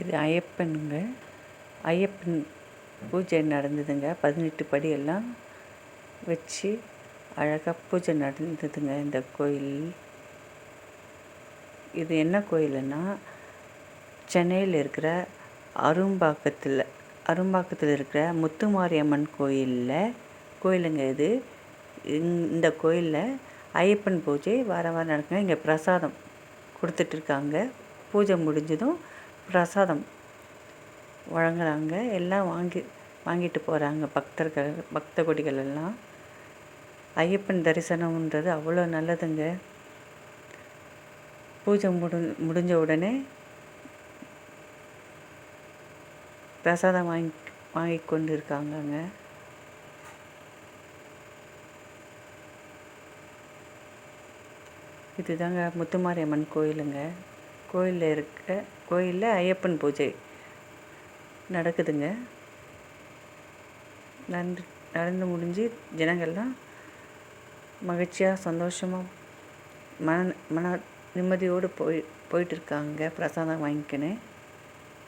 இது ஐயப்பனுங்க. ஐயப்பன் பூஜை நடந்ததுங்க. 18 படியெல்லாம் வச்சு அழகாக பூஜை நடந்ததுங்க இந்த கோயில். இது என்ன கோயிலுன்னா, சென்னையில் இருக்கிற அரும்பாக்கத்தில் இருக்கிற முத்துமாரியம்மன் கோயிலுங்க இது. இந்த கோயிலில் ஐயப்பன் பூஜை வாரம் நடக்குங்க. இங்கே பிரசாதம் கொடுத்துட்ருக்காங்க. பூஜை முடிஞ்சதும் பிரசாதம் வழங்குறாங்க. எல்லாம் வாங்கிட்டு போகிறாங்க பக்த கொடிகள் எல்லாம். ஐயப்பன் தரிசனம்ன்றது அவ்வளோ நல்லதுங்க. பூஜை முடிஞ்ச உடனே பிரசாதம் வாங்கி கொண்டு இருக்காங்கங்க. இதுதாங்க முத்துமாரியம்மன் கோயிலுங்க. கோயிலில் ஐயப்பன் பூஜை நடக்குதுங்க. நடந்து முடிஞ்சு ஜனங்கள்லாம் மகிழ்ச்சியாக சந்தோஷமாக மன நிம்மதியோடு போயிட்டுருக்காங்க பிரசாதம் வாங்கிக்கின்னு.